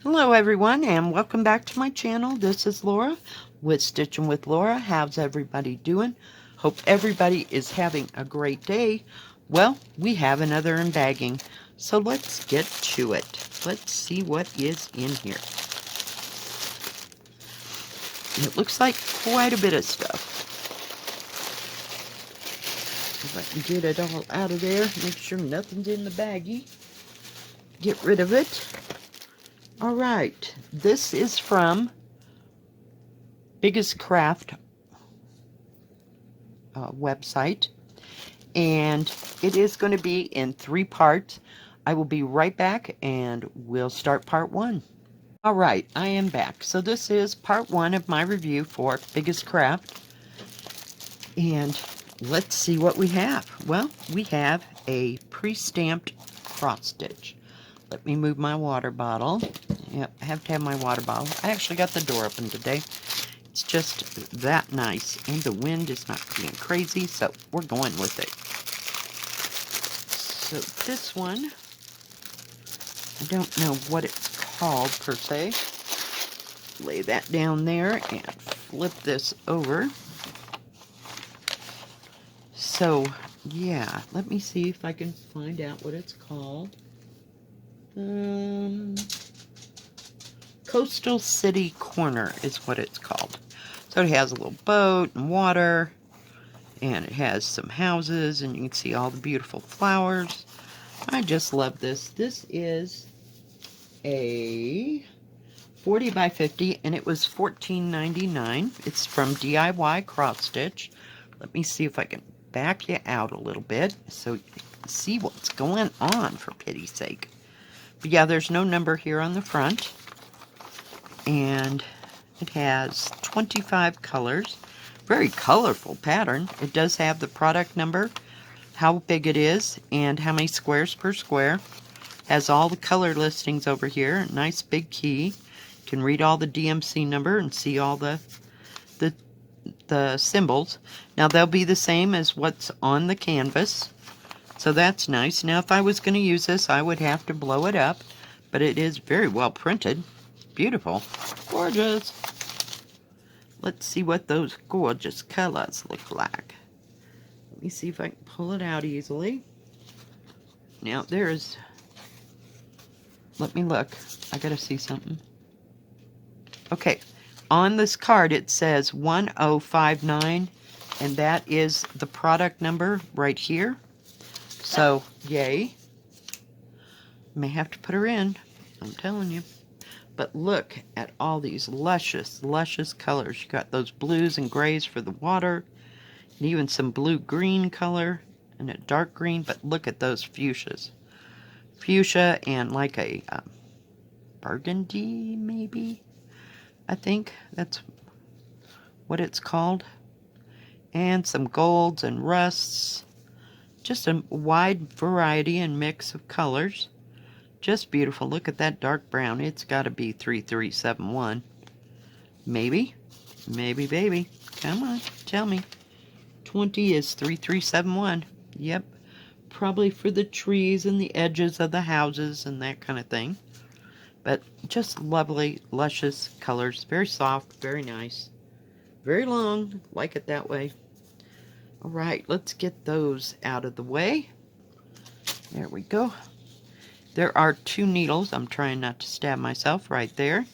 Hello everyone and welcome back to my channel. This is Laura with Stitching with Laura. How's everybody doing? Hope everybody is having a great day. Well, we have another embagging, so let's get to it. Let's see what is in here. It looks like quite a bit of stuff. If I can get it all out of there, make sure nothing's in the baggie. Get rid of it. All right, this is from BiggestCraft website, and it is going to be in 3 parts. I will be right back and we'll start part 1. All right, I am back. So this is part 1 of my review for BiggestCraft, and let's see what we have. Well, we have a pre-stamped cross stitch. Let me move my water bottle. Yep, I have to have my water bottle. I actually got the door open today. It's just that nice, and the wind is not being crazy, so we're going with it. So this one, I don't know what it's called per se. Lay that down there and flip this over. So yeah, let me see if I can find out what it's called. Costal Corner is what it's called. So it has a little boat and water, and it has some houses, and you can see all the beautiful flowers. I just love this. This is a 40 by 50, and it was $14.99. It's from DIY Cross Stitch. Let me see if I can back you out a little bit so you can see what's going on, for pity's sake. But yeah, there's no number here on the front, and it has 25 colors. Very colorful pattern. It does have the product number, how big it is, and how many squares per square. Has all the color listings over here. Nice big key. You can read all the DMC number and see all the symbols. Now they'll be the same as what's on the canvas, so that's nice. Now if I was going to use this, I would have to blow it up, but it is very well printed. Beautiful. Gorgeous. Let's see what those gorgeous colors look like. Let me see if I can pull it out easily. Now there's, let me look. I gotta see something. Okay, on this card it says 1059, and that is the product number right here. So, yay. May have to put her in, I'm telling you. But look at all these luscious, luscious colors. You got those blues and grays for the water, and even some blue-green color, and a dark green, but look at those fuchsias. Fuchsia and like a burgundy, maybe? I think that's what it's called. And some golds and rusts. Just a wide variety and mix of colors. Just beautiful. Look at that dark brown. It's got to be 3371. Maybe. Maybe, baby. Come on, tell me. 20 is 3371. Yep. Probably for the trees and the edges of the houses and that kind of thing. But just lovely, luscious colors. Very soft, very nice. Very long. Like it that way. Alright, let's get those out of the way. There we go. There are 2 needles. I'm trying not to stab myself right there.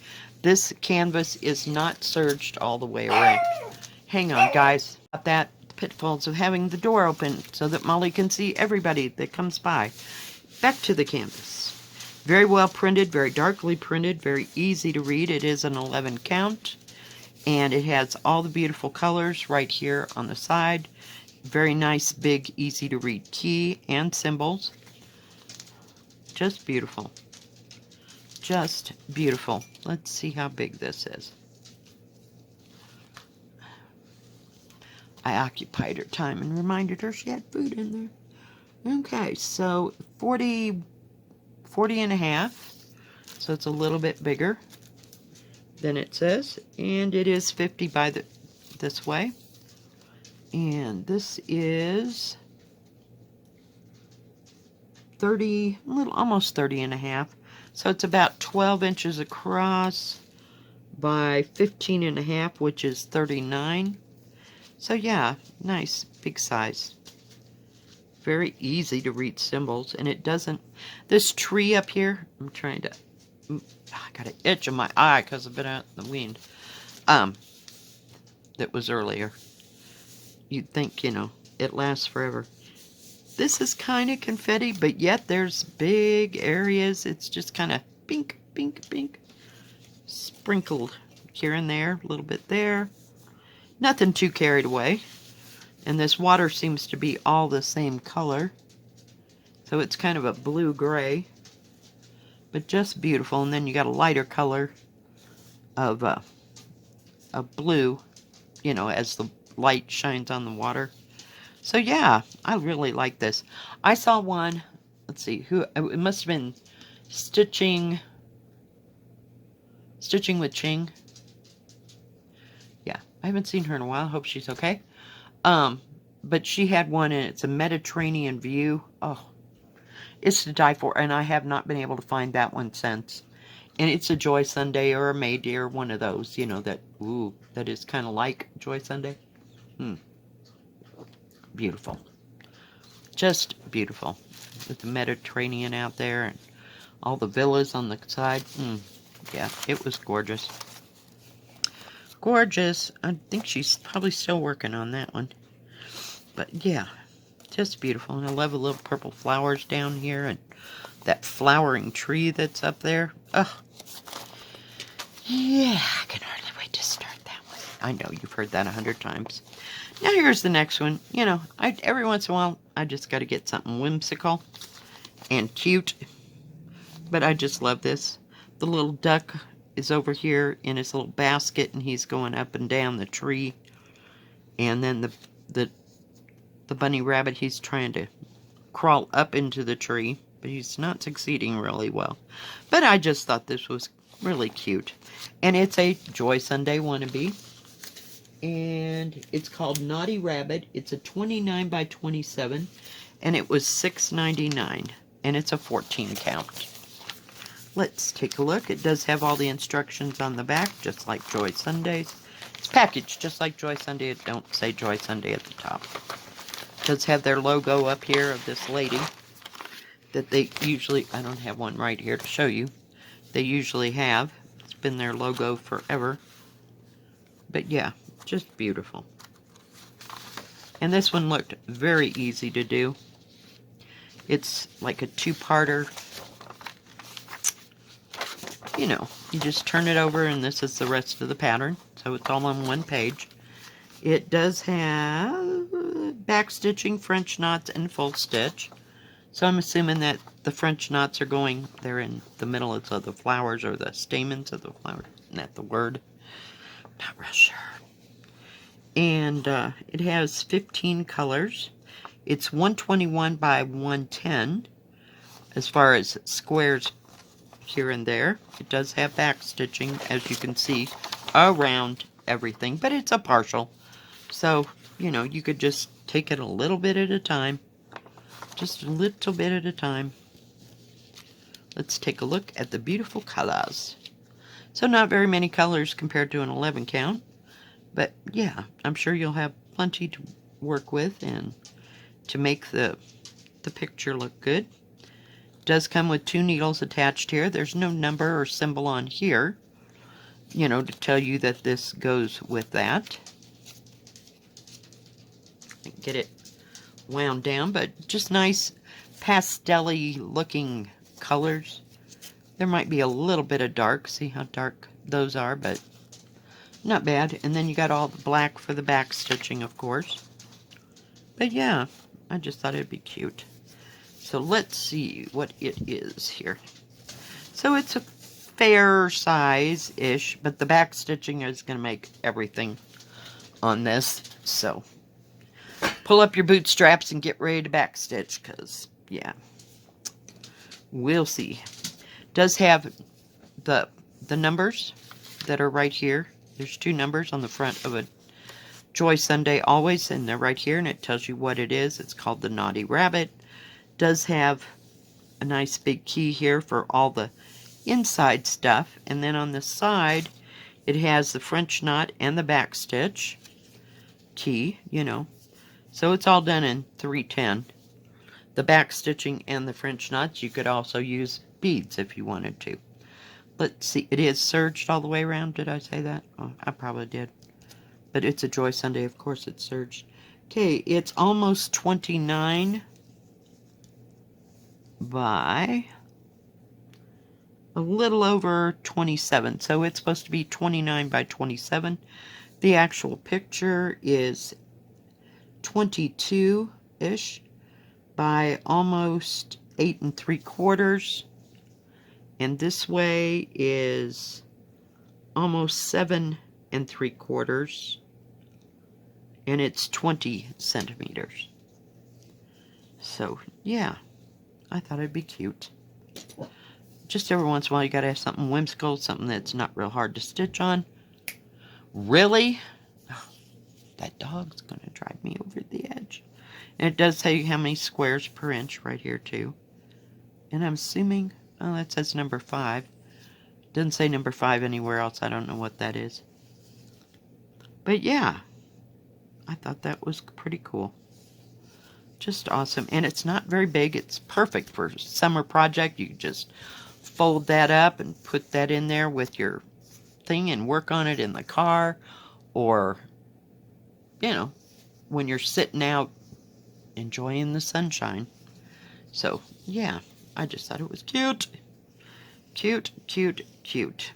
This canvas is not serged all the way around. Hang on, guys. About that, the pitfalls of having the door open so that Molly can see everybody that comes by. Back to the canvas. Very well printed, very darkly printed, very easy to read. It is an 11 count, and it has all the beautiful colors right here on the side. Very nice, big, easy to read key and symbols. Just beautiful. Just beautiful. Let's see how big this is. I occupied her time and reminded her she had food in there. Okay, so 40 and a half. So it's a little bit bigger than it says. And it is 50 by this way. And this is 30, almost 30 and a half. So it's about 12 inches across by 15.5, which is 39. So yeah, nice, big size. Very easy to read symbols, and it doesn't, this tree up here, I'm trying to, I got an itch in my eye because I've been out in the wind, that was earlier. You'd think, you know, it lasts forever. This is kind of confetti, but yet there's big areas. It's just kind of pink, pink, pink, sprinkled here and there, a little bit there. Nothing too carried away. And this water seems to be all the same color. So it's kind of a blue-gray, but just beautiful. And then you got a lighter color of blue, you know, as the light shines on the water. So yeah, I really like this. I saw one, let's see, it must have been Stitching with Ching. Yeah, I haven't seen her in a while. Hope she's okay. But she had one, and it's a Mediterranean view. Oh, it's to die for, and I have not been able to find that one since. And it's a Joy Sunday or a May Deer, one of those, you know, that, ooh, that is kind of like Joy Sunday. Beautiful. Just beautiful. With the Mediterranean out there and all the villas on the side. Yeah, it was gorgeous. Gorgeous. I think she's probably still working on that one. But yeah, just beautiful. And I love the little purple flowers down here and that flowering tree that's up there. Oh, yeah, I can hardly wait to start that one. I know you've heard that 100 times. Now here's the next one. You know, every once in a while, I just got to get something whimsical and cute. But I just love this. The little duck is over here in his little basket, and he's going up and down the tree. And then the bunny rabbit, he's trying to crawl up into the tree, but he's not succeeding really well. But I just thought this was really cute. And it's a Joy Sunday wannabe. And it's called Naughty Rabbit. It's a 29 by 27, and it was $6.99, and it's a 14 count. Let's take a look. It does have all the instructions on the back, just like Joy Sundays. It's packaged just like Joy Sunday. It don't say Joy Sunday at the top. It does have their logo up here of this lady that they usually, I don't have one right here to show you. They usually have. It's been their logo forever. But yeah, just beautiful. And this one looked very easy to do. It's like a two-parter. You know, you just turn it over, and this is the rest of the pattern. So it's all on one page. It does have back stitching, French knots, and full stitch. So I'm assuming that the French knots are going, they're in the middle of the flowers, or the stamens of the flowers. Isn't that the word? Not real sure. And it has 15 colors. It's 121 by 110 as far as squares here and there. It does have back stitching, as you can see, around everything, but it's a partial. So, you know, you could just take it a little bit at a time. Just a little bit at a time. Let's take a look at the beautiful colors. So not very many colors compared to an 11 count. But yeah, I'm sure you'll have plenty to work with and to make the picture look good. It does come with 2 needles attached here. There's no number or symbol on here, you know, to tell you that this goes with that. Get it wound down, but just nice pastel-y looking colors. There might be a little bit of dark. See how dark those are, but not bad. And then you got all the black for the back stitching, of course. But yeah, I just thought it'd be cute. So let's see what it is here. So it's a fair size-ish, but the back stitching is going to make everything on this. So pull up your bootstraps and get ready to back stitch, because, yeah, we'll see. It does have the numbers that are right here. There's 2 numbers on the front of a Joy Sunday always, and they're right here, and it tells you what it is. It's called the Naughty Rabbit. It does have a nice big key here for all the inside stuff. And then on the side, it has the French knot and the back stitch. T, you know. So it's all done in 310. The back stitching and the French knots. You could also use beads if you wanted to. Let's see, it is serged all the way around. Did I say that? Oh, I probably did. But it's a Joy Sunday, of course it's serged. Okay, it's almost 29 by a little over 27. So it's supposed to be 29 by 27. The actual picture is 22-ish by almost 8 3/4. And this way is almost 7 3/4. And it's 20 centimeters. So, yeah. I thought it'd be cute. Just every once in a while you gotta have something whimsical, something that's not real hard to stitch on. Really? Oh, that dog's gonna drive me over the edge. And it does tell you how many squares per inch right here too. And I'm assuming, oh, that says number 5. Doesn't say number 5 anywhere else. I don't know what that is. But yeah, I thought that was pretty cool. Just awesome. And it's not very big. It's perfect for a summer project. You can just fold that up and put that in there with your thing and work on it in the car. Or, you know, when you're sitting out enjoying the sunshine. So, yeah, I just thought it was cute. Cute, cute, cute.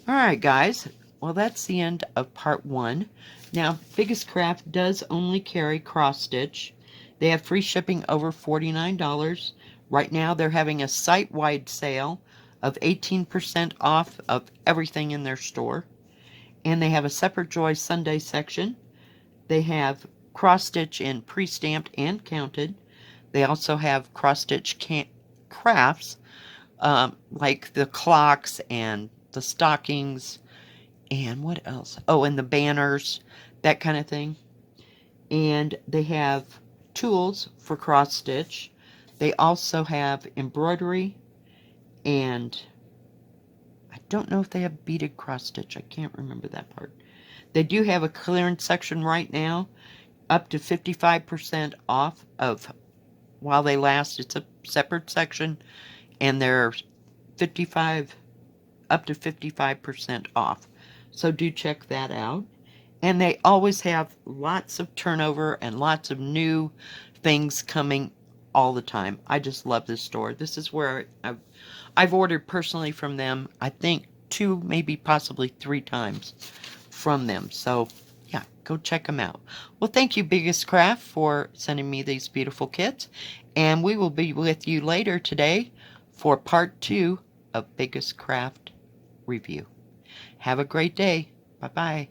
Alright, guys. Well, that's the end of part 1. Now, BiggestCraft does only carry cross-stitch. They have free shipping over $49. Right now, they're having a site-wide sale of 18% off of everything in their store. And they have a separate Joy Sunday section. They have cross-stitch in pre-stamped and counted. They also have cross-stitch crafts, like the clocks and the stockings, and what else? Oh, and the banners, that kind of thing. And they have tools for cross-stitch. They also have embroidery, and I don't know if they have beaded cross-stitch. I can't remember that part. They do have a clearance section right now, up to 55% off of while they last. It's a separate section, and they're up to 55% off. So do check that out. And they always have lots of turnover and lots of new things coming all the time. I just love this store. This is where I've ordered personally from them, I think 2, maybe possibly 3 times from them. So yeah, go check them out. Well, thank you, BiggestCraft, for sending me these beautiful kits. And we will be with you later today for part 2 of BiggestCraft review. Have a great day. Bye-bye.